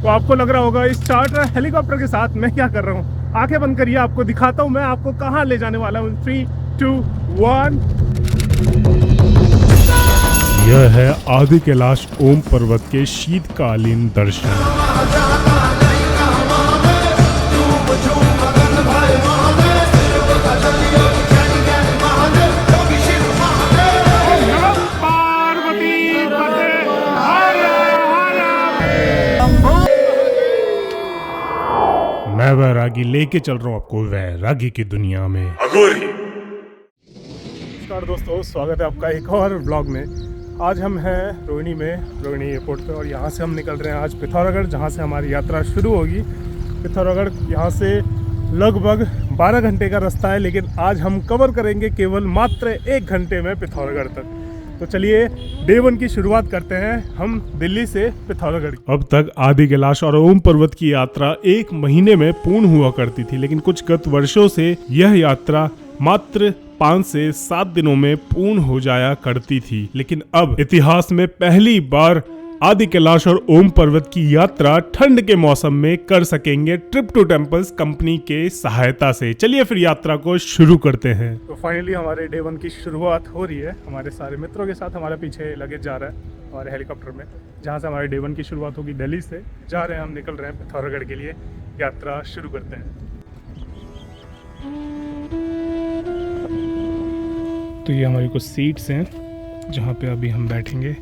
तो आपको लग रहा होगा इस चार्टर हेलीकॉप्टर के साथ मैं क्या कर रहा हूँ। आंखें बंद करिए, आपको दिखाता हूँ मैं आपको कहाँ ले जाने वाला हूँ। 3, 2, 1। यह है आदि कैलाश ओम पर्वत के शीतकालीन दर्शन। मैं वैरागी लेके चल रहा हूँ आपको वैरागी की दुनिया में। नमस्कार दोस्तों, स्वागत है आपका एक और व्लॉग में। आज हम हैं रोहिणी में, रोहिणी एयरपोर्ट पे, और यहाँ से हम निकल रहे हैं आज पिथौरागढ़, जहाँ से हमारी यात्रा शुरू होगी। पिथौरागढ़ यहाँ से लगभग 12 घंटे का रास्ता है, लेकिन आज हम कवर करेंगे केवल मात्र 1 घंटे में पिथौरागढ़ तक। तो चलिए डे 1 की शुरुआत करते हैं हम दिल्ली से पिथौरागढ़। अब तक आदि कैलाश और ओम पर्वत की यात्रा 1 महीने में पूर्ण हुआ करती थी, लेकिन कुछ गत वर्षों से यह यात्रा मात्र 5 से 7 दिनों में पूर्ण हो जाया करती थी। लेकिन अब इतिहास में पहली बार आदि कैलाश और ओम पर्वत की यात्रा ठंड के मौसम में कर सकेंगे ट्रिप टू टेम्पल्स कंपनी के सहायता से। चलिए फिर यात्रा को शुरू करते हैं। तो फाइनली हमारे डे 1 की शुरुआत हो रही है। हमारे सारे मित्रों के साथ हमारे पीछे लगेज जा रहा है हमारे हेलीकॉप्टर में, जहाँ से हमारे डे 1 की शुरुआत होगी दिल्ली से। जा रहे हैं, हम निकल रहे हैं पिथौरागढ़ के लिए। यात्रा शुरू करते हैं। तो ये हमारी कुछ सीट्स हैं जहाँ पे अभी हम बैठेंगे।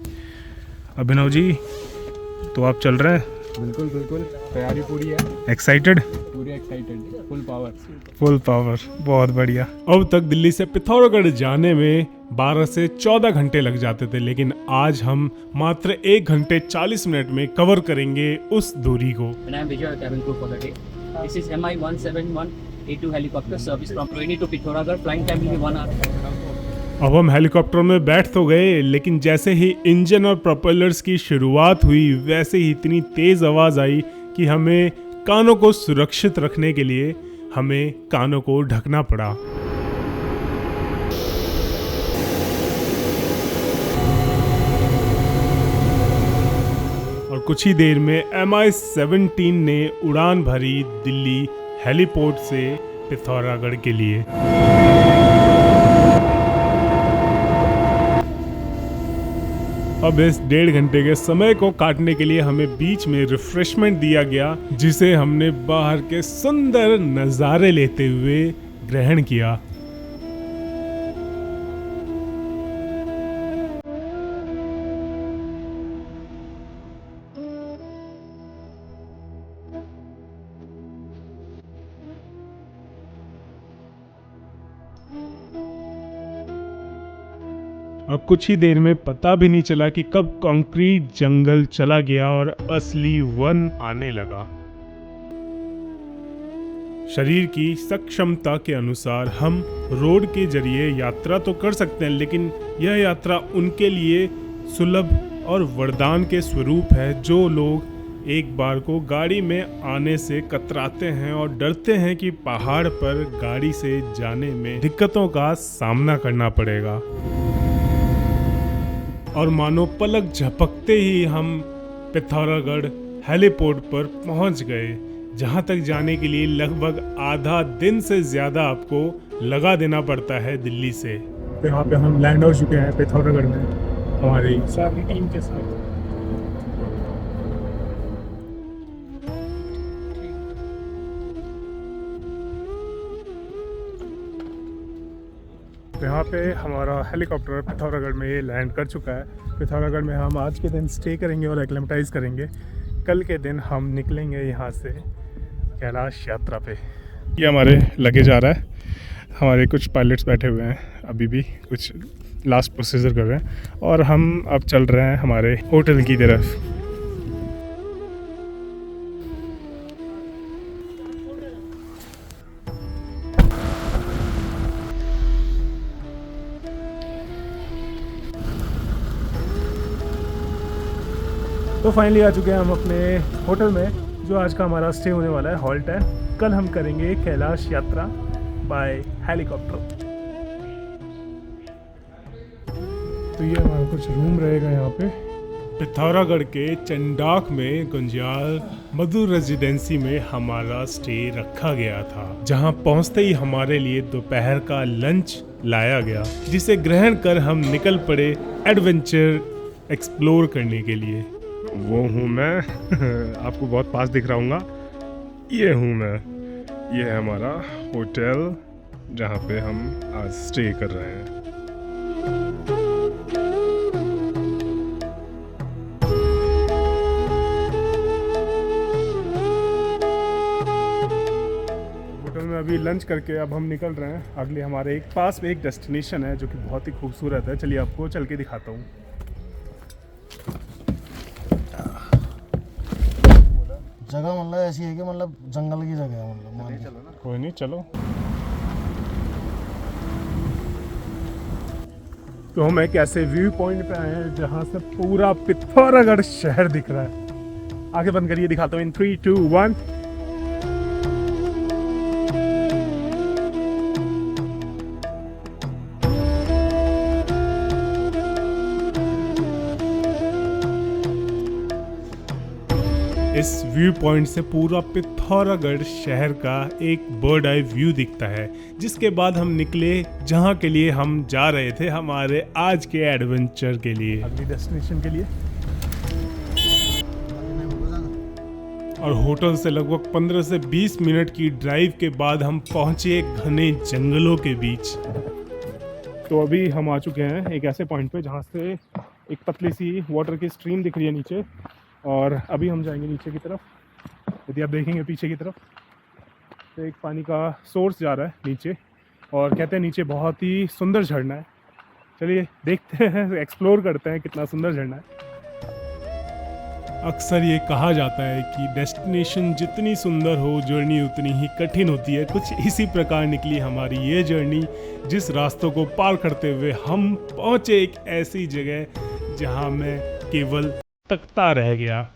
अभिनव जी, तो आप चल रहे हैं? बिल्कुल बिल्कुल, तैयारी पूरी है। एक्साइटेड? पूरी excited, full power. Full power, बहुत बढ़िया। अब तक दिल्ली से पिथौरागढ़ जाने में 12 से 14 घंटे लग जाते थे, लेकिन आज हम मात्र 1 घंटे 40 मिनट में कवर करेंगे उस दूरी को। This is MI-171A2 helicopter service from Rohini to Pithoragarh. Flying time will be 1 hour. अब हम हेलीकॉप्टर में बैठ तो गए, लेकिन जैसे ही इंजन और प्रोपेलर्स की शुरुआत हुई, वैसे ही इतनी तेज आवाज आई कि हमें कानों को सुरक्षित रखने के लिए हमें कानों को ढकना पड़ा। और कुछ ही देर में MI-17 ने उड़ान भरी दिल्ली हेलीपोर्ट से पिथौरागढ़ के लिए। अब इस 1.5 घंटे के समय को काटने के लिए हमें बीच में रिफ्रेशमेंट दिया गया, जिसे हमने बाहर के सुंदर नज़ारे लेते हुए ग्रहण किया। अब कुछ ही देर में पता भी नहीं चला कि कब कंक्रीट जंगल चला गया और असली वन आने लगा। शरीर की सक्षमता के अनुसार हम रोड के जरिए यात्रा तो कर सकते हैं, लेकिन यह यात्रा उनके लिए सुलभ और वरदान के स्वरूप है जो लोग एक बार को गाड़ी में आने से कतराते हैं और डरते हैं कि पहाड़ पर गाड़ी से जाने में दिक्कतों का सामना करना पड़ेगा। और मानो पलक झपकते ही हम पिथौरागढ़ हेलीपोर्ट पर पहुंच गए, जहां तक जाने के लिए लगभग आधा दिन से ज़्यादा आपको लगा देना पड़ता है दिल्ली से। तो यहाँ पे हम लैंड हो चुके हैं पिथौरागढ़ में हमारी सारी टीम के साथ। तो यहाँ पे हमारा हेलीकॉप्टर पिथौरागढ़ में लैंड कर चुका है। पिथौरागढ़ में हम आज के दिन स्टे करेंगे और एक्लेमेटाइज करेंगे। कल के दिन हम निकलेंगे यहाँ से कैलाश यात्रा पे। ये हमारे लगेज आ रहा है। हमारे कुछ पायलट्स बैठे हुए हैं, अभी भी कुछ लास्ट प्रोसीजर कर रहे हैं, और हम अब चल रहे हैं हमारे होटल की तरफ। तो फाइनली आ चुके हैं हम अपने होटल में, जो आज का हमारा स्टे होने वाला है, हॉल्ट है। कल हम करेंगे कैलाश यात्रा बाय हेलीकॉप्टर। तो ये हमारा कुछ रूम रहेगा यहाँ पे। पिथौरागढ़ के चंडाक में गुंजियाल मधु रेजिडेंसी में हमारा स्टे रखा गया था, जहां पहुंचते ही हमारे लिए दोपहर का लंच लाया गया, जिसे ग्रहण कर हम निकल पड़े एडवेंचर एक्सप्लोर करने के लिए। वो हूँ मैं आपको बहुत पास दिख रहा हूँगा, ये हूँ मैं। ये है हमारा होटल जहाँ पे हम आज स्टे कर रहे हैं। अभी लंच करके अब हम निकल रहे हैं अगले, हमारे एक पास में एक डेस्टिनेशन है जो कि बहुत ही खूबसूरत है। चलिए आपको चल के दिखाता हूँ। जगह मतलब ऐसी है कि मतलब जंगल की जगह है, मतलब मान चलो ना। कोई नहीं, चलो। तो हम एक ऐसे व्यू पॉइंट पे आए हैं जहाँ से पूरा पिथौरागढ़ शहर दिख रहा है। आगे बंद करिए, दिखाता हूँ इन 3, 2, 1। इस व्यू पॉइंट से पूरा पिथौरागढ़ शहर का एक बर्ड आई व्यू दिखता है, जिसके बाद हम निकले जहां के लिए हम जा रहे थे, हमारे आज के एडवेंचर के लिए, अगली डेस्टिनेशन के लिए। और होटल से लगभग 15 से 20 मिनट की ड्राइव के बाद हम पहुंचे घने जंगलों के बीच। तो अभी हम आ चुके हैं एक ऐसे पॉइंट पे जहां से एक पतली सी वाटर की स्ट्रीम दिख रही है नीचे, और अभी हम जाएंगे नीचे की तरफ। यदि आप देखेंगे पीछे की तरफ तो एक पानी का सोर्स जा रहा है नीचे, और कहते हैं नीचे बहुत ही सुंदर झरना है। चलिए देखते हैं, एक्सप्लोर करते हैं कितना सुंदर झरना है। अक्सर ये कहा जाता है कि डेस्टिनेशन जितनी सुंदर हो, जर्नी उतनी ही कठिन होती है। कुछ इसी प्रकार निकली हमारी ये जर्नी, जिस रास्तों को पार करते हुए हम पहुँचे एक ऐसी जगह जहाँ मैं केवल तकता रह गया।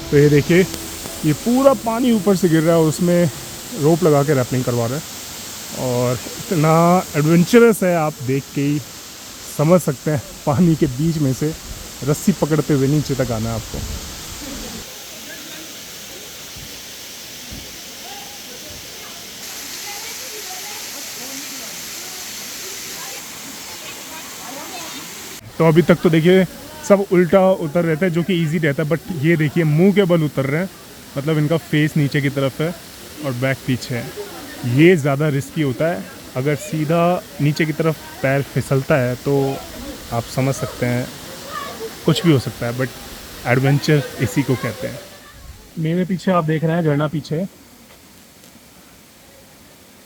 तो ये देखिए, ये पूरा पानी ऊपर से गिर रहा है और उसमें रोप लगा के रैपलिंग करवा रहा है, और इतना एडवेंचरस है, आप देख के ही समझ सकते हैं। पानी के बीच में से रस्सी पकड़ते हुए नीचे तक आना है आपको। तो अभी तक तो देखिए सब उल्टा उतर रहता है, जो कि इजी रहता है, बट ये देखिए मुंह के बल उतर रहे हैं, मतलब इनका फेस नीचे की तरफ है और बैक पीछे है। ये ज़्यादा रिस्की होता है। अगर सीधा नीचे की तरफ पैर फिसलता है तो आप समझ सकते हैं कुछ भी हो सकता है, बट एडवेंचर इसी को कहते हैं। मेरे पीछे आप देख रहे हैं झरना पीछे।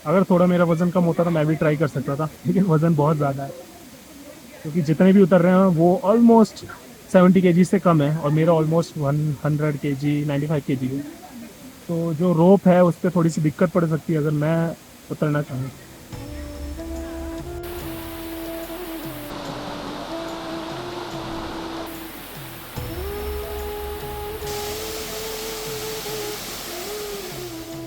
अगर थोड़ा मेरा वज़न कम होता तो मैं भी ट्राई कर सकता था, लेकिन वज़न बहुत ज़्यादा है, क्योंकि जितने भी उतर रहे हैं वो ऑलमोस्ट 70 kg से कम है, और मेरा ऑलमोस्ट 100 kg 95 kg है। तो जो रोप है उस पर थोड़ी सी दिक्कत पड़ सकती है अगर मैं उतरना चाहूँ।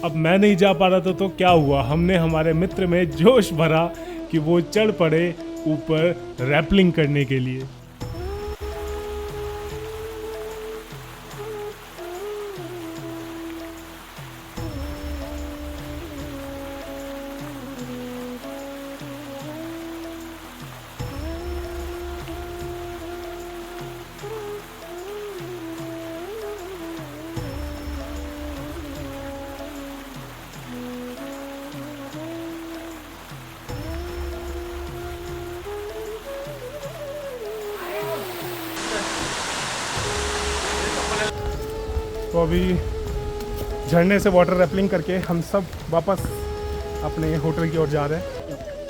अब मैं नहीं जा पा रहा था तो क्या हुआ, हमने हमारे मित्र में जोश भरा कि वो चढ़ पड़े ऊपर रैपलिंग करने के लिए। तो अभी झरने से वाटर रैपलिंग करके हम सब वापस अपने होटल की ओर जा रहे हैं।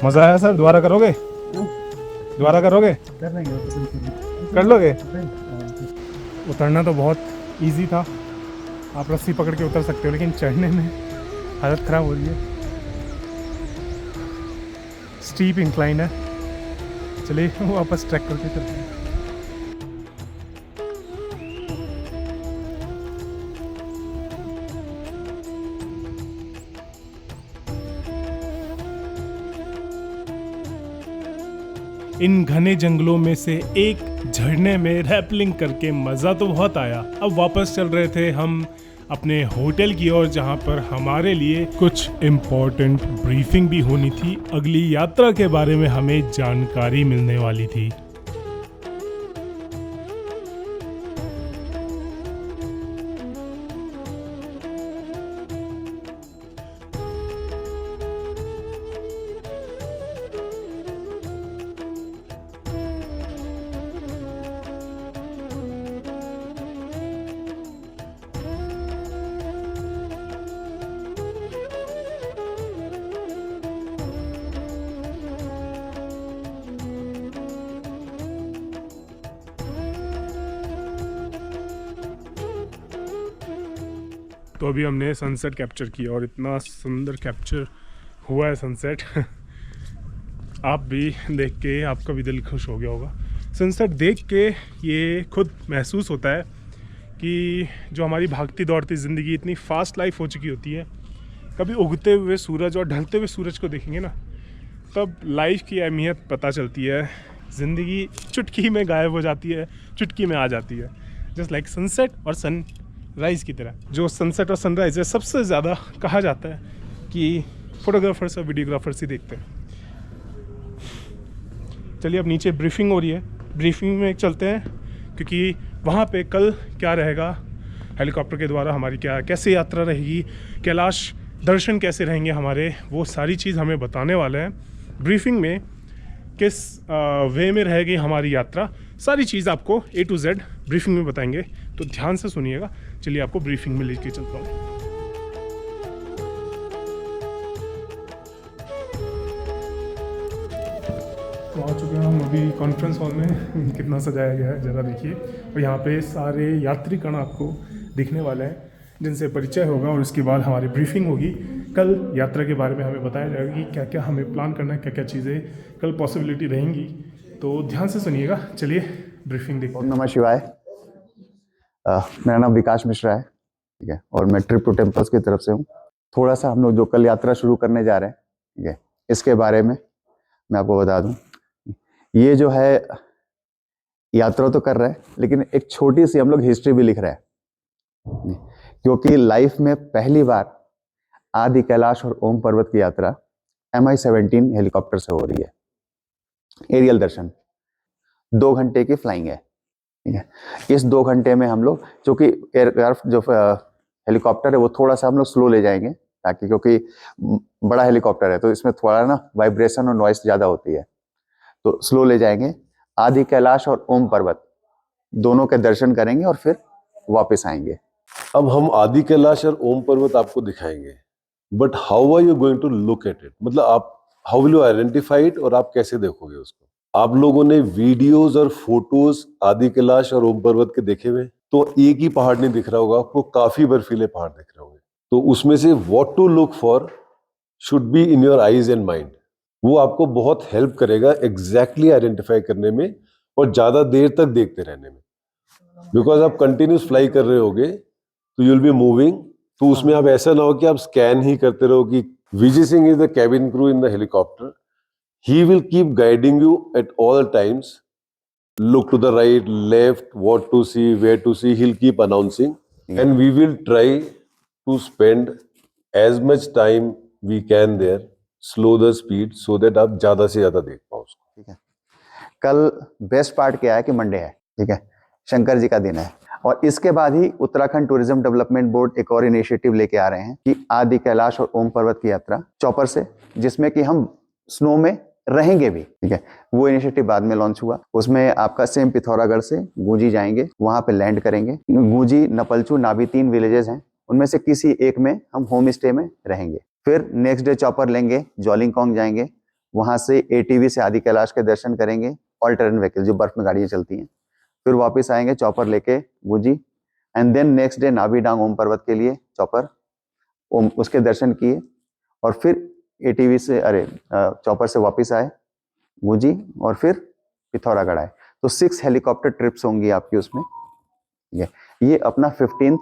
मज़ा आया सर? दोबारा करोगे? दोबारा करोगे? कर लोगे? उतरना तो बहुत इजी था, आप रस्सी पकड़ के उतर सकते हो, लेकिन चढ़ने में हालत ख़राब हो रही है। स्टीप इंक्लाइन है, चलिए वापस ट्रैक करके चलते हैं। इन घने जंगलों में से एक झरने में रैपलिंग करके मज़ा तो बहुत आया। अब वापस चल रहे थे हम अपने होटल की ओर, जहां पर हमारे लिए कुछ इम्पोर्टेंट ब्रीफिंग भी होनी थी। अगली यात्रा के बारे में हमें जानकारी मिलने वाली थी। तो अभी हमने सनसेट कैप्चर किया और इतना सुंदर कैप्चर हुआ है सनसेट। आप भी देख के, आपका भी दिल खुश हो गया होगा। सनसेट देख के ये खुद महसूस होता है कि जो हमारी भागती दौड़ती ज़िंदगी, इतनी फास्ट लाइफ हो चुकी होती है, कभी उगते हुए सूरज और ढलते हुए सूरज को देखेंगे ना, तब लाइफ की अहमियत पता चलती है। ज़िंदगी चुटकी में गायब हो जाती है, चुटकी में आ जाती है, जस्ट लाइक सनसेट और सनराइज़ की तरह। जो सनसेट और सनराइज़ है, सबसे ज़्यादा कहा जाता है कि फोटोग्राफर्स और वीडियोग्राफर्स ही देखते हैं। चलिए अब नीचे ब्रीफिंग हो रही है, ब्रीफिंग में चलते हैं, क्योंकि वहाँ पे कल क्या रहेगा, हेलीकॉप्टर के द्वारा हमारी क्या कैसे यात्रा रहेगी, कैलाश दर्शन कैसे रहेंगे हमारे, वो सारी चीज़ हमें बताने वाले हैं। ब्रीफिंग में किस वे में रहेगी हमारी यात्रा, सारी चीज़ आपको A to Z ब्रीफिंग में बताएंगे, तो ध्यान से सुनिएगा। चलिए आपको ब्रीफिंग में लेके चलता हूँ। तो आ चुके हैं हम अभी कॉन्फ्रेंस हॉल में। कितना सजाया गया है ज़रा देखिए, और यहाँ पे सारे यात्रीगण आपको दिखने वाले हैं जिनसे परिचय होगा, और उसके बाद हमारी ब्रीफिंग होगी। कल यात्रा के बारे में हमें बताया जाएगा कि क्या क्या हमें प्लान करना है, क्या क्या चीज़ें कल पॉसिबिलिटी रहेंगी, तो ध्यान से सुनिएगा। चलिए ब्रीफिंग देखते हैं। ओम नमः शिवाय। मेरा नाम विकास मिश्रा है, ठीक है, और मैं ट्रिप टू टेम्पल्स की तरफ से हूँ। थोड़ा सा हम लोग जो कल यात्रा शुरू करने जा रहे हैं, ठीक है, इसके बारे में मैं आपको बता दूं। ये जो है यात्रा तो कर रहे हैं, लेकिन एक छोटी सी हम लोग हिस्ट्री भी लिख रहे हैं, क्योंकि लाइफ में पहली बार आदि कैलाश और ओम पर्वत की यात्रा MI-17 हेलीकॉप्टर से हो रही है। एरियल दर्शन 2 घंटे की फ्लाइंग है, ठीक है। इस 2 घंटे में हम लोग, चूँकि एयरक्राफ्ट जो हेलीकॉप्टर है वो थोड़ा सा हम लोग स्लो ले जाएंगे, ताकि क्योंकि बड़ा हेलीकॉप्टर है तो इसमें थोड़ा ना वाइब्रेशन और नॉइस ज़्यादा होती है, तो स्लो ले जाएंगे। आदि कैलाश और ओम पर्वत दोनों के दर्शन करेंगे और फिर वापस आएंगे। अब हम आदि कैलाश और ओम पर्वत आपको दिखाएंगे, but how are you going to look at it, मतलब आप how will you identify it, और आप कैसे देखोगे उसको। आप लोगों ने वीडियोस और फोटोज आदि कैलाश और ओम पर्वत के देखे हुए, तो एक ही पहाड़ नहीं दिख रहा होगा आपको, काफी बर्फीले पहाड़ दिख रहे होंगे। तो उसमें से what to look for should be in your eyes and mind. वो आपको बहुत हेल्प करेगा एग्जैक्टली आइडेंटिफाई करने में और ज्यादा देर तक देखते रहने में। बिकॉज आप कंटिन्यूस फ्लाई कर रहे होगे तो यू विल बी मूविंग, तो उसमें आप ऐसा ना हो कि आप स्कैन ही करते रहो। कि Vijay Singh is the cabin crew in the helicopter, he will keep guiding you at all times. Look to the right, left, what to see, where to see. He'll keep announcing, and we will try to spend as much time we can there. Slow the speed so that आप ज्यादा से ज्यादा देख पाओ उसको। ठीक है। कल बेस्ट पार्ट क्या है कि मंडे है, ठीक है, शंकर जी का दिन है, और इसके बाद ही उत्तराखंड टूरिज्म डेवलपमेंट बोर्ड एक और इनिशिएटिव लेके आ रहे हैं कि आदि कैलाश और ओम पर्वत की यात्रा चॉपर से, जिसमें कि हम स्नो में रहेंगे भी, ठीक है। वो इनिशिएटिव बाद में लॉन्च हुआ। उसमें आपका सेम पिथौरागढ़ से गूंजी जाएंगे, वहां पे लैंड करेंगे। गूंजी, नपलचू, नाभी 3 विलेजेस हैं, उनमें से किसी एक में हम होम स्टे में रहेंगे। फिर नेक्स्ट डे चॉपर लेंगे, जॉलिंगकॉन्ग जाएंगे, वहां से ATV से आदि कैलाश के दर्शन करेंगे, ऑल टेरेन व्हीकल जो बर्फ में गाड़ियां चलती हैं फिर वापस आएंगे चॉपर लेके Gunji, and then next day Nabhidhang Om Parvat के लिए चॉपर, उसके दर्शन किए, और फिर एटीवी से चॉपर से वापस आए गुंजी, और फिर पिथौरागढ़ आए। तो 6 हेलीकॉप्टर ट्रिप्स होंगी आपकी उसमें। ठीक है, ये अपना 15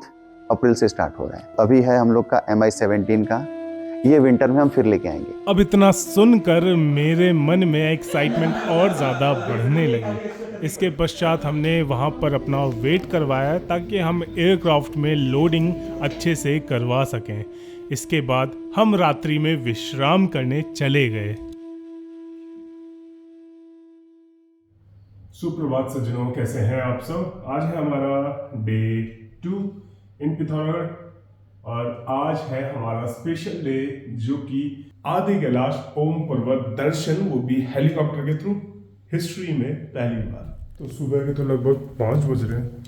अप्रैल से स्टार्ट हो रहा है। अभी है हम लोग का MI-17 का, ये विंटर में हम फिर लेके आएंगे। अब इतना सुनकर मेरे मन में एक्साइटमेंट और ज़्यादा बढ़ने लगी। इसके पश्चात हमने वहाँ पर अपना वेट करवाया ताकि हम एयरक्राफ्ट में लोडिंग अच्छे से करवा सकें। इसके बाद हम रात्रि में विश्राम करने चले गए। सुप्रभात सज्जनों, कैसे हैं आप सब। आज है हमारा डे 2 इन पिथौरागढ़, और आज है हमारा स्पेशल डे, जो कि आदि कैलाश ओम पर्वत दर्शन, वो भी हेलीकॉप्टर के थ्रू, हिस्ट्री में पहली बार। तो सुबह के तो लगभग 5 बज रहे हैं,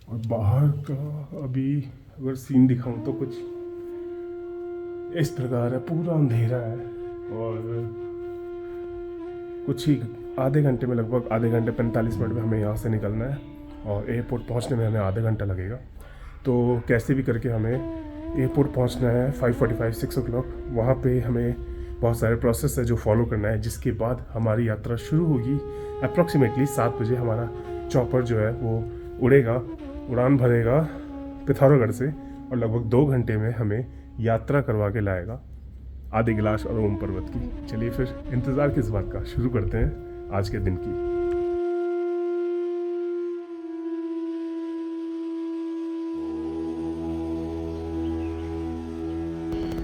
और बाहर का अभी अगर सीन दिखाऊं तो कुछ इस प्रकार है, पूरा अंधेरा है, और कुछ ही आधे घंटे में, लगभग आधे घंटे 45 मिनट में हमें यहाँ से निकलना है, और एयरपोर्ट पहुँचने में हमें आधा घंटा लगेगा। तो कैसे भी करके हमें एयरपोर्ट पहुँचना है 5:45-6 o'clock। वहाँ पे हमें बहुत सारे प्रोसेस है जो फॉलो करना है, जिसके बाद हमारी यात्रा शुरू होगी। अप्रॉक्सीमेटली 7 बजे हमारा चॉपर जो है वो उड़ेगा, उड़ान भरेगा पिथौरागढ़ से, और लगभग 2 घंटे में हमें यात्रा करवा के लाएगा आदि कैलाश और ओम पर्वत की। चलिए फिर इंतज़ार किस बात का, शुरू करते हैं आज के दिन की।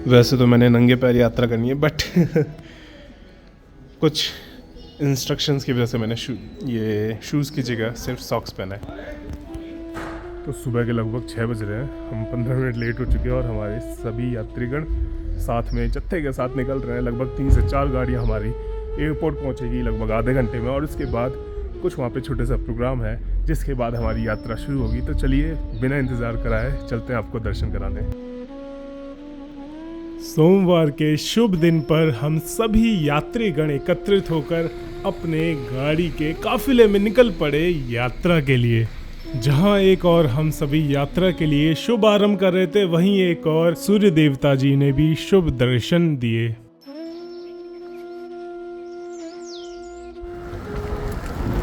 वैसे तो मैंने नंगे पैर यात्रा करनी है, बट कुछ इंस्ट्रक्शंस की वजह से मैंने ये शूज़ की जगह सिर्फ सॉक्स पहना है। तो सुबह के लगभग 6 बज रहे हैं, हम 15 मिनट लेट हो चुके हैं, और हमारे सभी यात्रीगण साथ में जत्थे के साथ निकल रहे हैं। लगभग 3 से 4 गाड़ियाँ हमारी एयरपोर्ट पहुँचेगी लगभग आधे घंटे में, और उसके बाद कुछ वहाँ पे छोटे सा प्रोग्राम है, जिसके बाद हमारी यात्रा शुरू होगी। तो चलिए बिना इंतज़ार कराए चलते हैं आपको दर्शन कराने। सोमवार के शुभ दिन पर हम सभी यात्रीगण एकत्रित होकर अपने गाड़ी के काफिले में निकल पड़े यात्रा के लिए। जहां एक और हम सभी यात्रा के लिए शुभ आरंभ कर रहे थे, वहीं एक और सूर्य देवता जी ने भी शुभ दर्शन दिए।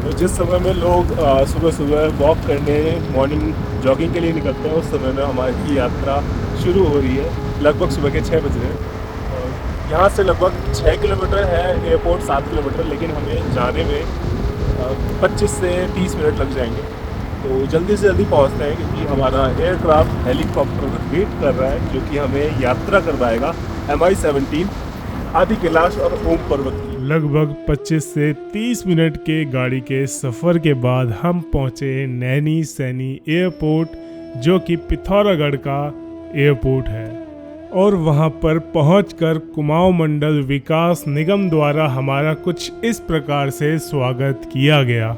तो जिस समय में लोग सुबह सुबह वॉक करने, मॉर्निंग जॉगिंग के लिए निकलते हैं, उस समय में हमारी यात्रा शुरू हो रही है। लगभग सुबह के 6 बज रहे हैं, और यहाँ से लगभग 6 किलोमीटर है, एयरपोर्ट 7 किलोमीटर, लेकिन हमें जाने में 25 से 30 मिनट लग जाएंगे। तो जल्दी से जल्दी पहुँचते हैं, क्योंकि हमारा एयरक्राफ्ट हेलीकॉप्टर वेट कर रहा है, जो कि हमें यात्रा करवाएगा MI-17 आदि कैलाश और ओम पर्वत की। लगभग 25 से 30 मिनट के गाड़ी के सफ़र के बाद हम पहुँचे नैनी सैनी एयरपोर्ट, जो कि पिथौरागढ़ का एयरपोर्ट है, और वहां पर पहुंचकर कुमाऊं मंडल विकास निगम द्वारा हमारा कुछ इस प्रकार से स्वागत किया गया।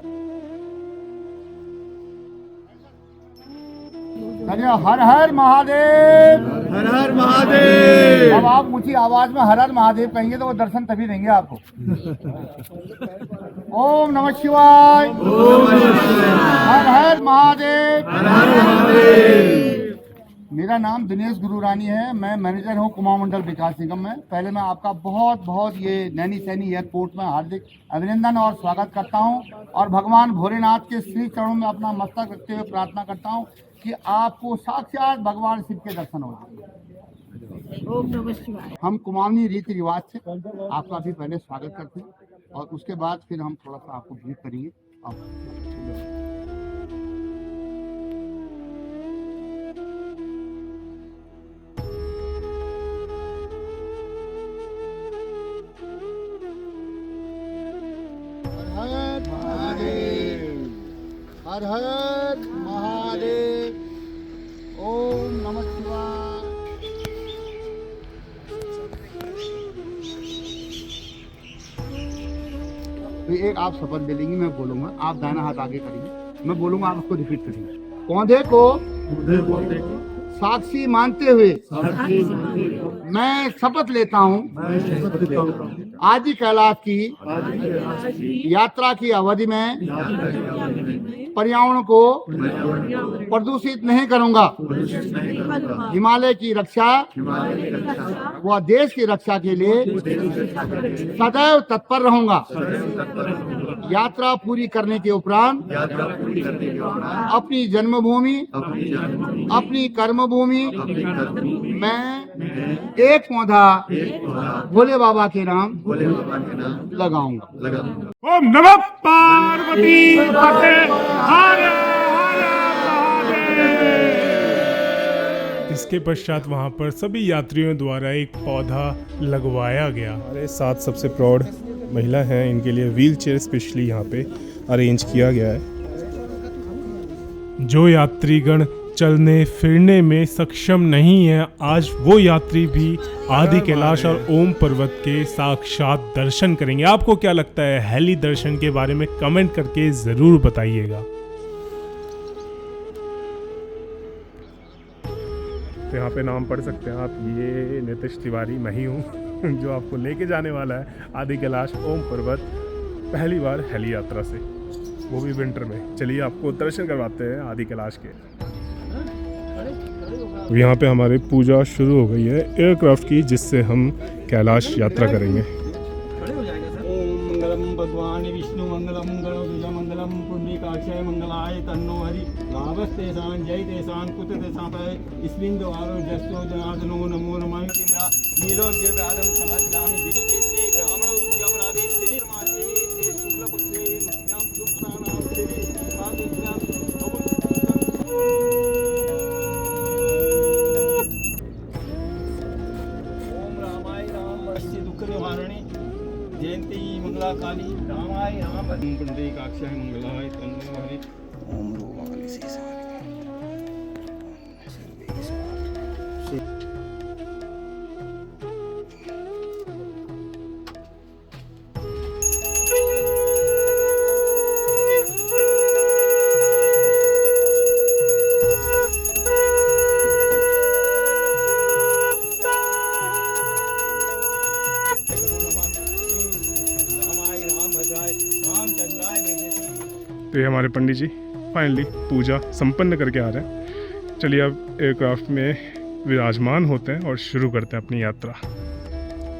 हर हर महादेव, हर हर महादेव। अब आप ऊंची आवाज में हर हर महादेव कहेंगे तो वो दर्शन तभी देंगे आपको। ओम नमः शिवाय, हर हर महादेव, हर हर महादेव। मेरा नाम दिनेश गुरुरानी है, मैं मैनेजर हूँ कुमाऊं मंडल विकास निगम में। पहले मैं आपका बहुत बहुत ये नैनी सैनी एयरपोर्ट में हार्दिक अभिनंदन और स्वागत करता हूँ, और भगवान भोलेनाथ के श्री चरणों में अपना मस्तक रखते हुए प्रार्थना करता हूँ कि आपको साक्षात भगवान शिव के दर्शन हो जाए। हम कुमाऊनी रीति रिवाज से आपका भी पहले स्वागत करते हैं, और उसके बाद फिर हम थोड़ा सा आपको ब्रीफ करेंगे। हर हर महादेव, ओम नमः शिवाय। तो एक आप शपथ ले लेंगे, मैं बोलूंगा, आप दाहिना हाथ आगे करेंगे, मैं बोलूंगा, आप उसको रिपीट करेंगे। पौधे को साक्षी मानते हुए मैं शपथ लेता हूँ आदि कैलाश की यात्रा की अवधि में पर्यावरण को प्रदूषित नहीं करूंगा। हिमालय की रक्षा व देश की रक्षा के लिए सदैव तत्पर रहूंगा। यात्रा पूरी करने के उपरांत अपनी जन्मभूमि, अपनी कर्मभूमि मैं एक पौधा भोले बाबा के नाम लगाऊंगा। ओम नमः पार्वती पते हर हर महादेव। इसके पश्चात वहां पर सभी यात्रियों द्वारा एक पौधा लगवाया गया। हमारे साथ सबसे प्रौढ़ महिला हैं, इनके लिए व्हील चेयर स्पेशली यहाँ पे अरेंज किया गया है। जो यात्रीगण चलने फिरने में सक्षम नहीं है, आज वो यात्री भी आदि कैलाश और ओम पर्वत के साक्षात दर्शन करेंगे। आपको क्या लगता है हेली दर्शन के बारे में कमेंट करके जरूर बताइएगा। तो यहाँ पे नाम पढ़ सकते हैं आप, ये नीतीश तिवारी मैं ही हूँ जो आपको लेके जाने वाला है आदि कैलाश ओम पर्वत पहली बार हेली यात्रा से, वो भी विंटर में। चलिए आपको दर्शन करवाते हैं आदि कैलाश के। यहाँ पे हमारी पूजा शुरू हो गई है एयरक्राफ्ट की, जिससे हम कैलाश यात्रा करेंगे। ओम मंगलम भगवान विष्णु मंगलम गणोज मंगलम पुंडरीकाक्षाय मंगलाय तन्नो हरि लाभस्तेषां जय तेषां कुत तेषां इस्मिन् द्वारो जस्तो जनार्दनो नमो नमः तिमरा नीलोज्य व्यादं समर्पयामि विचेते ब्राह्मणो विद्यापराधे श्रीमाते शुक्लपक्षे मुख्यां सुप्तानां देवी पादिभ्यां ओम रामाय रामस्य दुःख निवारणे जयंती मंगला काली रामाय राम पुंडरीकाक्षाय मंगलाय तन्नो हरि ओम रोमानि शेषाय। तो ये हमारे पंडित जी फाइनली पूजा संपन्न करके आ रहे हैं। चलिए अब एयरक्राफ्ट में विराजमान होते हैं और शुरू करते हैं अपनी यात्रा।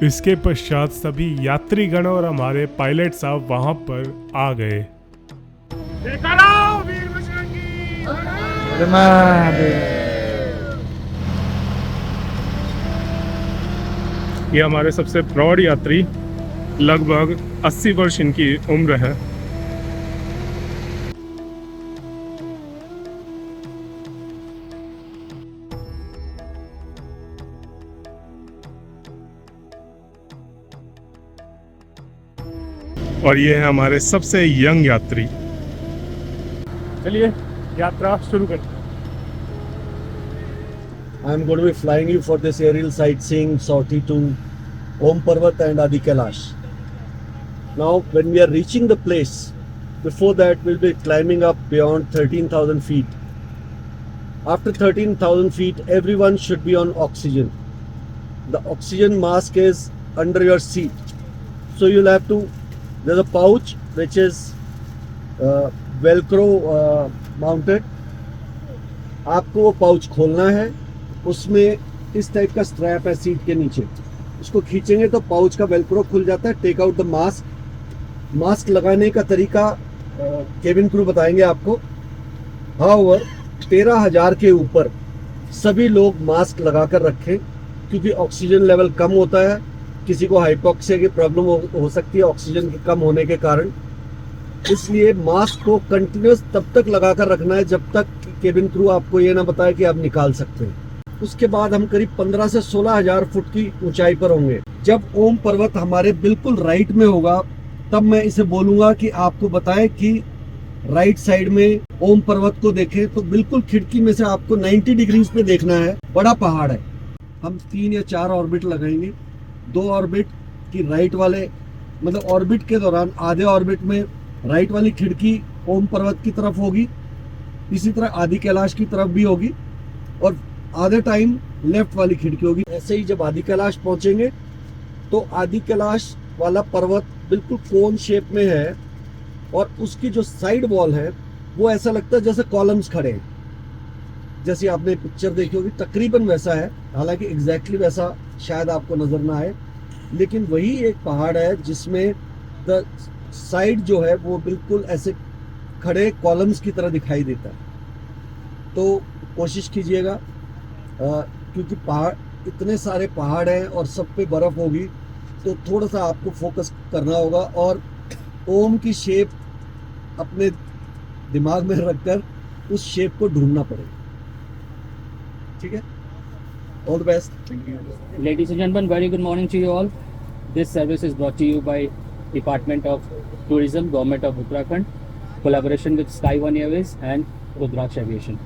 इसके पश्चात सभी यात्रीगण और हमारे पायलट साहब वहां पर आ गए। ये हमारे सबसे प्रौढ़ यात्री, लगभग 80 वर्ष इनकी उम्र है। और ये है हमारे सबसे यंग यात्री। चलिए यात्रा शुरू करते हैं। I am going to be flying you for this aerial sightseeing sortie to Om Parvat and Adi Kailash. Now, when we are reaching the place, before that we'll be climbing up beyond 13,000 feet. After 13,000 feet, everyone should be on oxygen. The oxygen mask is under your seat. So you'll have to, there's a pouch which is velcro mounted. आपको वो pouch खोलना है, उसमें इस type का strap है seat के नीचे, इसको खींचेंगे तो पाउच का वेलक्रो खुल जाता है। Take out the mask. Mask लगाने का तरीका केबिन क्रू बताएंगे आपको। हाउएवर 13,000 के ऊपर सभी लोग मास्क लगाकर रखें, क्योंकि ऑक्सीजन लेवल कम होता है। किसी को हाइपोक्सिया की प्रॉब्लम हो सकती है ऑक्सीजन के कम होने के कारण, इसलिए मास्क को कंटिन्यूस तब तक लगाकर रखना है जब तक केबिन क्रू आपको ये ना बताए कि आप निकाल सकते हैं। उसके बाद हम करीब 15 से 16,000 फुट की ऊंचाई पर होंगे। जब ओम पर्वत हमारे बिल्कुल राइट में होगा, तब मैं इसे बोलूंगा कि आपको बताएं कि राइट साइड में ओम पर्वत को देखें, तो बिल्कुल खिड़की में से आपको 90 डिग्रीज पे देखना है। बड़ा पहाड़ है। हम 3 या 4 ऑर्बिट लगाएंगे। 2 ऑर्बिट की राइट वाले, मतलब ऑर्बिट के दौरान आधे ऑर्बिट में राइट वाली खिड़की ओम पर्वत की तरफ होगी, इसी तरह आदि कैलाश की तरफ भी होगी, और आधे टाइम लेफ्ट वाली खिड़की होगी। ऐसे ही जब आदि कैलाश पहुंचेंगे तो आदि कैलाश वाला पर्वत बिल्कुल कोन शेप में है, और उसकी जो साइड वॉल है वो ऐसा लगता है जैसे कॉलम्स खड़े हैं, जैसे आपने पिक्चर देखी होगी, तकरीबन वैसा है। हालांकि एग्जैक्टली वैसा शायद आपको नजर ना आए, लेकिन वही एक पहाड़ है जिसमें द साइड जो है वो बिल्कुल ऐसे खड़े कॉलम्स की तरह दिखाई देता है। तो कोशिश कीजिएगा, क्योंकि पहाड़, इतने सारे पहाड़ हैं और सब पे बर्फ होगी, तो थोड़ा सा आपको फोकस करना होगा और ओम की शेप अपने दिमाग में रखकर उस शेप को ढूंढना पड़ेगा। ठीक है, all the best. Ladies and gentlemen, very good morning to you all. This service is brought to you by Department of Tourism, Government of Uttarakhand, collaboration with Sky One Airways and Rudraksh Aviation.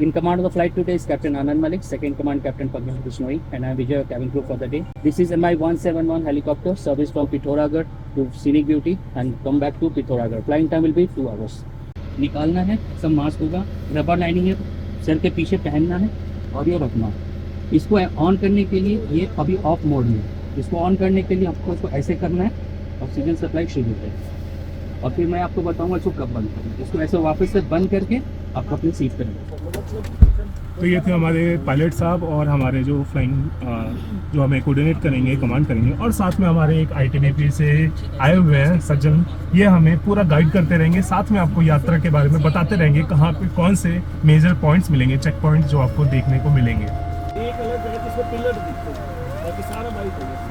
In command of the flight today is Captain Anand Malik, second command Captain Pankaj Bishnoi, and I am Vijay, cabin crew for the day. This is MI-171 helicopter service from Pithoragarh to Scenic Beauty and come back to Pithoragarh. Flying time will be 2 hours. निकालना है, सब mask होगा, rubber lining है, sir के पीछे पहनना है और ये रखना। इसको ऑन करने के लिए ये अभी ऑफ मोड में है। इसको ऑन करने के लिए आपको इसको ऐसे करना है, ऑक्सीजन सप्लाई शुरू है, और फिर मैं आपको बताऊंगा इसको कब बंद करना है। इसको ऐसे वापस से बंद करके आप अपनी सीट पर रखें। तो ये थे हमारे पायलट साहब और हमारे जो फ्लाइंग जो हमें कोऑर्डिनेट करेंगे, कमांड करेंगे, और साथ में हमारे एक ITBP से आए हुए हैं सज्जन, ये हमें पूरा गाइड करते रहेंगे, साथ में आपको यात्रा के बारे में बताते रहेंगे कहाँ पे कौन से मेजर पॉइंट्स मिलेंगे, चेक पॉइंट्स जो आपको देखने को मिलेंगे। एक अलग जगह जिसमें पिलर दिखते हैं, बाकी सारा बाइक हो गया।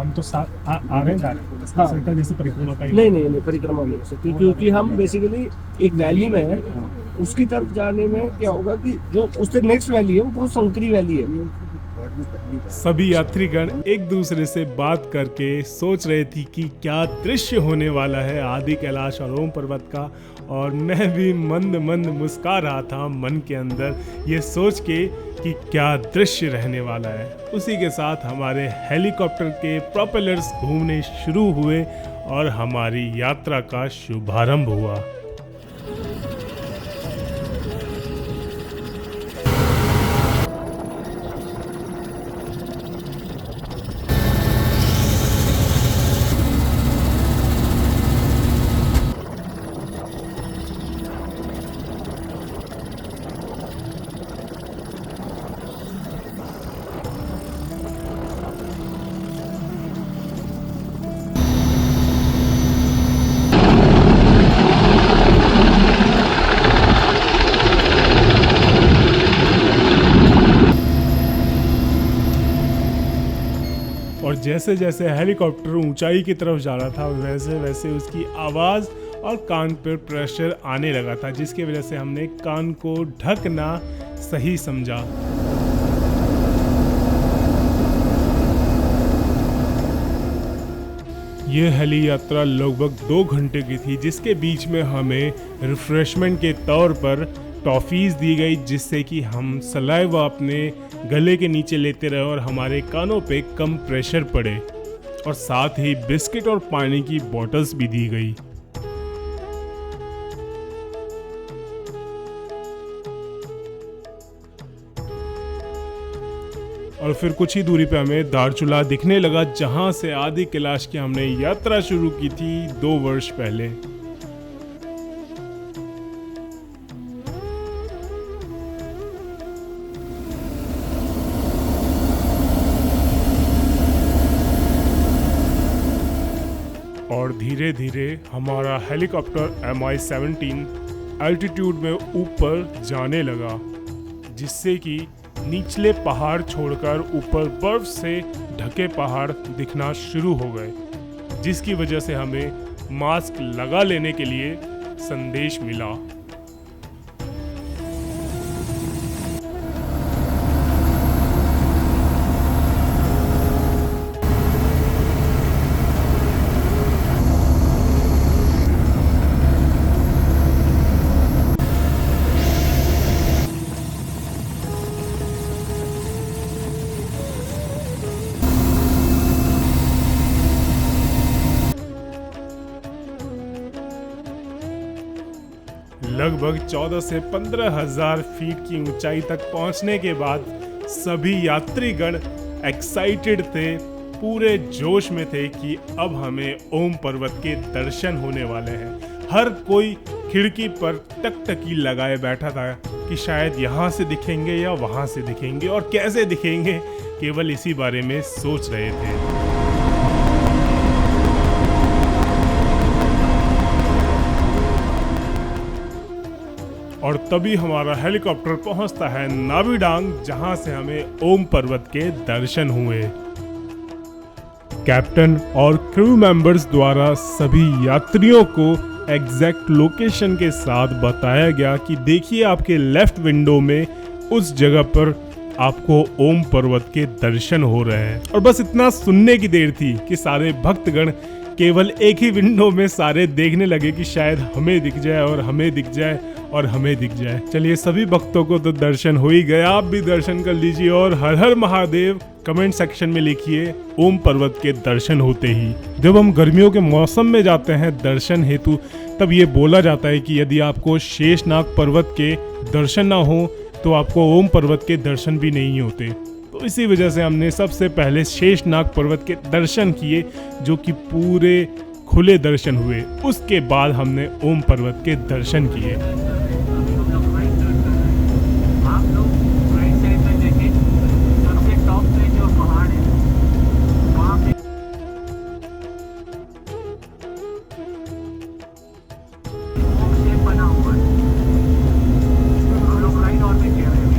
हम तो आ रहे हैं सर्कल जैसे परिक्रमा का नहीं परिक्रमा नहीं हो सकती, क्योंकि हम बेसिकली एक वैली में है, उसकी तरफ जाने में क्या होगा कि जो उससे नेक्स्ट वैली है वो बहुत संकरी वैली है। सभी यात्रीगण एक दूसरे से बात करके सोच रहे थी कि क्या दृश्य होने वाला है आदि कैलाश और ओम पर्वत का, और मैं भी मंद मंद मुस्कुरा रहा था मन के अंदर ये सोच के कि क्या दृश्य रहने वाला है। उसी के साथ हमारे हेलीकॉप्टर के प्रोपेलर्स घूमने शुरू हुए और हमारी यात्रा का शुभारंभ हुआ। और जैसे जैसे हेलीकॉप्टर ऊंचाई की तरफ जा रहा था वैसे वैसे उसकी आवाज़ और कान पर प्रेशर आने लगा था, जिसकी वजह से हमने कान को ढकना सही समझा। ये हेली यात्रा लगभग 2 घंटे की थी, जिसके बीच में हमें रिफ्रेशमेंट के तौर पर टॉफ़ीज़ दी गई, जिससे कि हम सलाइवा अपने गले के नीचे लेते रहे और हमारे कानों पे कम प्रेशर पड़े, और साथ ही बिस्किट और पानी की बॉटल्स भी दी गई। और फिर कुछ ही दूरी पे हमें दारचूला दिखने लगा, जहां से आदि कैलाश की हमने यात्रा शुरू की थी 2 वर्ष पहले। और धीरे धीरे हमारा हेलीकॉप्टर MI-17 एल्टीट्यूड में ऊपर जाने लगा, जिससे कि निचले पहाड़ छोड़कर ऊपर बर्फ से ढके पहाड़ दिखना शुरू हो गए, जिसकी वजह से हमें मास्क लगा लेने के लिए संदेश मिला। लगभग 14 से 15,000 फीट की ऊंचाई तक पहुंचने के बाद सभी यात्रीगण एक्साइटेड थे पूरे जोश में थे कि अब हमें ओम पर्वत के दर्शन होने वाले हैं। हर कोई खिड़की पर टकटकी लगाए बैठा था कि शायद यहाँ से दिखेंगे या वहाँ से दिखेंगे और कैसे दिखेंगे, केवल इसी बारे में सोच रहे थे। और तभी हमारा हेलीकॉप्टर पहुंचता है नाबीडांग, जहां से हमें ओम पर्वत के दर्शन हुए। कैप्टन और क्रू मेंबर्स द्वारा सभी यात्रियों को एग्जैक्ट लोकेशन के साथ बताया गया कि देखिए आपके लेफ्ट विंडो में उस जगह पर आपको ओम पर्वत के दर्शन हो रहे हैं। और बस इतना सुनने की देर थी कि सारे भक्तगण केवल एक ही विंडो में सारे देखने लगे कि शायद हमें दिख जाए और हमें दिख जाए और हमें दिख जाए। चलिए, सभी भक्तों को तो दर्शन हो ही गया, आप भी दर्शन कर लीजिए और हर हर महादेव कमेंट सेक्शन में लिखिए ओम पर्वत के दर्शन होते ही। जब हम गर्मियों के मौसम में जाते हैं दर्शन हेतु, तब ये बोला जाता है कि यदि आपको शेषनाग पर्वत के दर्शन ना हो तो आपको ओम पर्वत के दर्शन भी नहीं होते। तो इसी वजह से हमने सबसे पहले शेषनाग पर्वत के दर्शन किए, जो कि पूरे खुले दर्शन हुए। उसके बाद हमने ओम पर्वत के दर्शन किए। आप लोग राइट साइड में देखें, सबसे टॉप पे जो पहाड़ है वहाँ पे ओम शेप बना हुआ है। हम लोग राइट और में कह रहे हैं।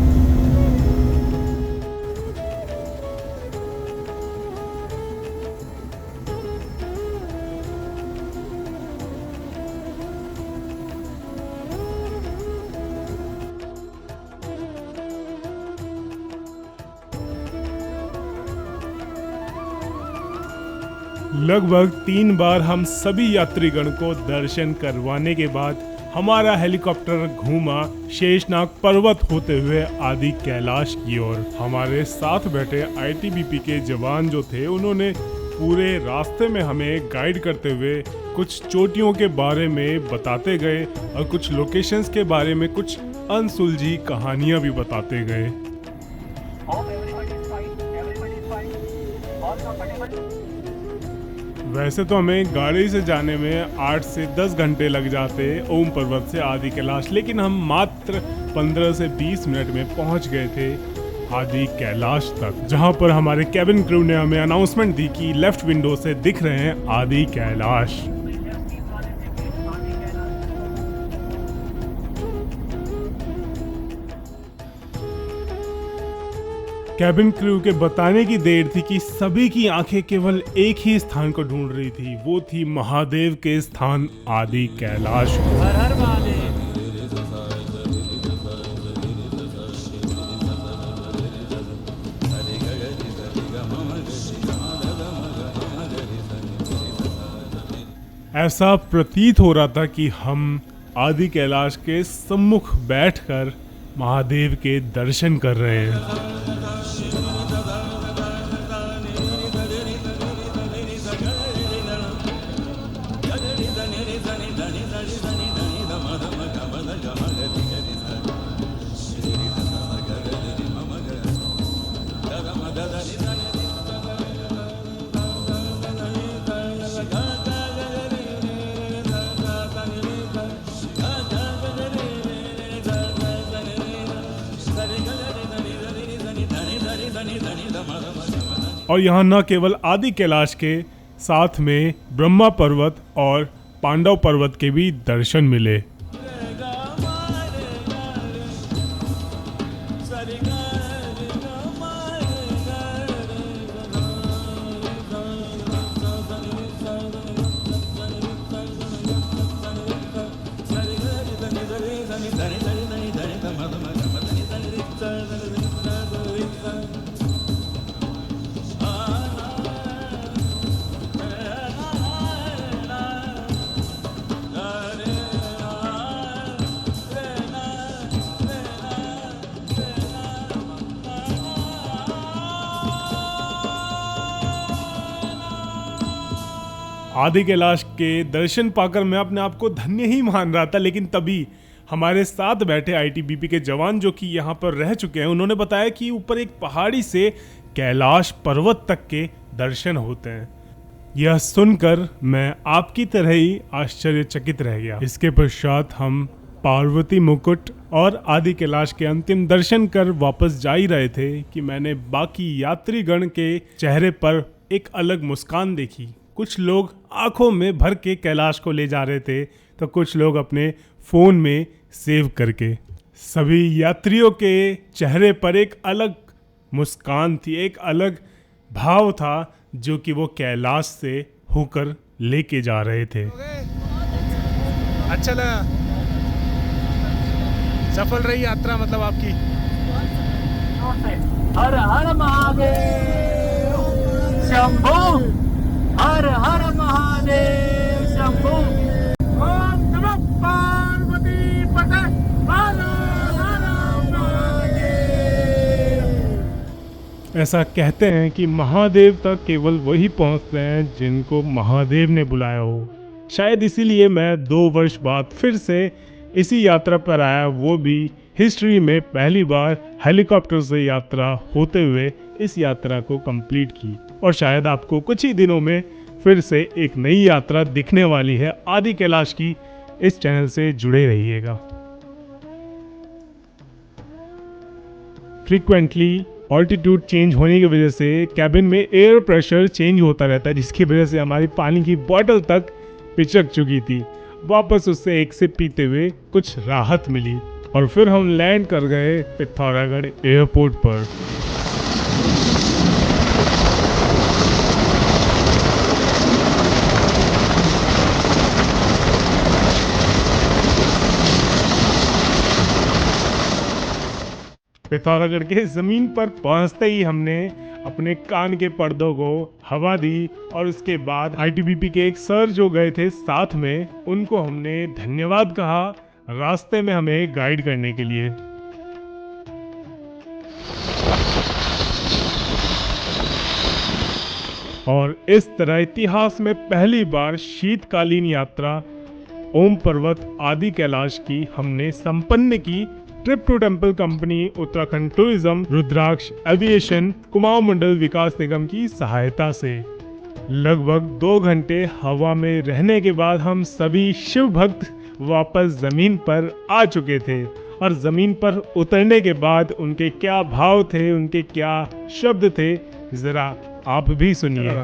लगभग 3 बार हम सभी यात्रीगण को दर्शन करवाने के बाद हमारा हेलीकॉप्टर घूमा शेषनाग पर्वत होते हुए आदि कैलाश की ओर। हमारे साथ बैठे आईटीबीपी के जवान जो थे, उन्होंने पूरे रास्ते में हमें गाइड करते हुए कुछ चोटियों के बारे में बताते गए और कुछ लोकेशंस के बारे में कुछ अनसुलझी कहानियां भी बताते गए। वैसे तो हमें गाड़ी से जाने में 8 से 10 घंटे लग जाते ओम पर्वत से आदि कैलाश, लेकिन हम मात्र 15 से 20 मिनट में पहुंच गए थे आदि कैलाश तक, जहां पर हमारे कैबिन क्रू ने हमें अनाउंसमेंट दी कि लेफ्ट विंडो से दिख रहे हैं आदि कैलाश। कैबिन क्रू के बताने की देर थी कि सभी की आंखें केवल एक ही स्थान को ढूंढ रही थी, वो थी महादेव के स्थान आदि कैलाश। हर हर महादेव। ऐसा प्रतीत हो रहा था कि हम आदि कैलाश के सम्मुख बैठकर महादेव के दर्शन कर रहे हैं। और यहाँ न केवल आदि कैलाश के साथ में ब्रह्मा पर्वत और पांडव पर्वत के भी दर्शन मिले। आदि कैलाश के दर्शन पाकर मैं अपने आप को धन्य ही मान रहा था, लेकिन तभी हमारे साथ बैठे आईटीबीपी के जवान जो कि यहाँ पर रह चुके हैं, उन्होंने बताया कि ऊपर एक पहाड़ी से कैलाश पर्वत तक के दर्शन होते हैं। यह सुनकर मैं आपकी तरह ही आश्चर्यचकित रह गया। इसके पश्चात हम पार्वती मुकुट और आदि कैलाश के अंतिम दर्शन कर वापस जा ही रहे थे कि मैंने बाकी यात्रीगण के चेहरे पर एक अलग मुस्कान देखी। कुछ लोग आंखों में भर के कैलाश को ले जा रहे थे तो कुछ लोग अपने फोन में सेव करके। सभी यात्रियों के चेहरे पर एक अलग मुस्कान थी, एक अलग भाव था जो कि वो कैलाश से होकर लेके जा रहे थे। अच्छा लगा, सफल रही यात्रा मतलब आपकी। हर हर महादेव शंभू, हर हर महादेव शंभू। ओम नमः पार्वती पते, हर हर महादेव। ऐसा कहते हैं कि महादेव तक केवल वही पहुंचते हैं जिनको महादेव ने बुलाया हो। शायद इसीलिए मैं 2 वर्ष बाद फिर से इसी यात्रा पर आया, वो भी हिस्ट्री में पहली बार हेलीकॉप्टर से यात्रा होते हुए इस यात्रा को कंप्लीट की। और शायद आपको कुछ ही दिनों में फिर से एक नई यात्रा दिखने वाली है आदि कैलाश की। इस चैनल से जुड़े रहिएगा। फ्रीक्वेंटली ऑल्टीट्यूड चेंज होने की वजह से कैबिन में एयर प्रेशर चेंज होता रहता है, जिसकी वजह से हमारी पानी की बोतल तक पिचक चुकी थी। वापस उससे एक सिप पीते हुए कुछ राहत मिली और फिर हम लैंड कर गए पिथौरागढ़ एयरपोर्ट पर। पिथौरागढ़ के ज़मीन पर पहुंचते ही हमने अपने कान के पर्दों को हवा दी और उसके बाद आईटीबीपी के एक सर जो गए थे साथ में, उनको हमने धन्यवाद कहा रास्ते में हमें गाइड करने के लिए। और इस तरह इतिहास में पहली बार शीतकालीन यात्रा ओम पर्वत आदि कैलाश की हमने संपन्न की। Trip to temple company, Uttarakhand tourism, Rudraksh aviation, Kumaon Mandal Vikas Nigam की सहायता से। लगभग 2 घंटे हवा में रहने के बाद हम सभी शिव भक्त वापस जमीन पर आ चुके थे। और जमीन पर उतरने के बाद उनके क्या भाव थे, उनके क्या शब्द थे, जरा आप भी सुनिए।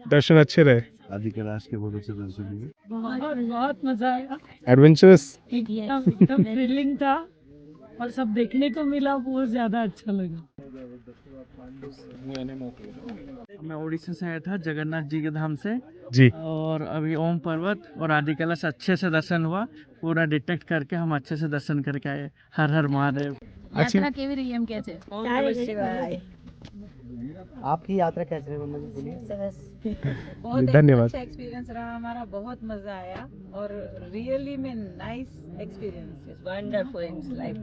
दर्शन अच्छे रहे? आदि कैलाश के बहुत अच्छे दर्शन हुए। बहुत मजा आया। एडवेंचरस एकदम थ्रिलिंग था और सब देखने को मिला, बहुत ज्यादा अच्छा लगा। मैं उड़ीसा से आया था, जगन्नाथ जी के धाम से जी। और अभी ओम पर्वत और आदि कैलाश अच्छे से दर्शन हुआ, पूरा डिटेक्ट करके हम अच्छे से दर्शन करके आए। हर हर महादेव। यात्रा केवी रही हम कैसे? आपकी यात्रा कैसे रही मम्मा जी, बोलिए। बहुत धन्यवाद। अच्छा एक्सपीरियंस रहा हमारा, बहुत मजा आया और रियली में nice experience, wonderful in life.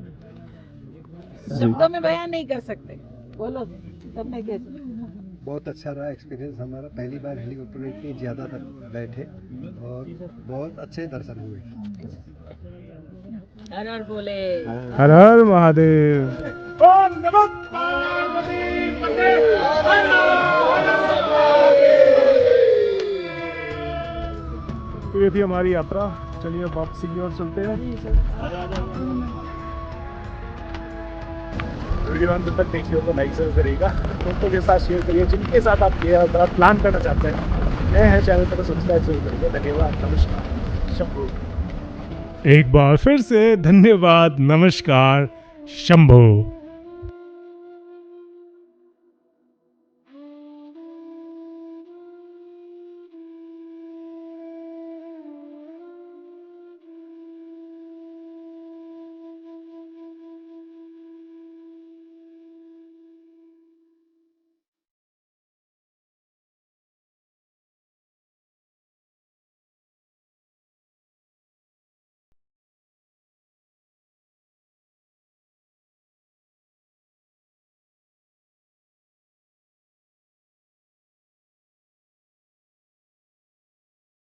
शब्दों में बयान नहीं कर सकते, बोलो तब मैं कैसे। बहुत अच्छा रहा एक्सपीरियंस हमारा। पहली बार हेलीकॉप्टर में इतनी ज़्यादा तक बैठे और बहुत अच्छे दर्शन हुए। हर हर बोले। हर हर महादेव। ओम नमः पार्वती पते, हर तो ये थी हमारी यात्रा। चलिए अब वापसी की ओर चलते हैं। वीडियो अंत तक देखिए तो लाइक जरूर करिएगा, दोस्तों के साथ शेयर करिए जिनके साथ आप ये यात्रा प्लान करना चाहते हैं। नए हैं चैनल पर सब्सक्राइब जरूर करिए। धन्यवाद, नमस्कार, शंभू। एक बार फिर से धन्यवाद, नमस्कार, शंभू।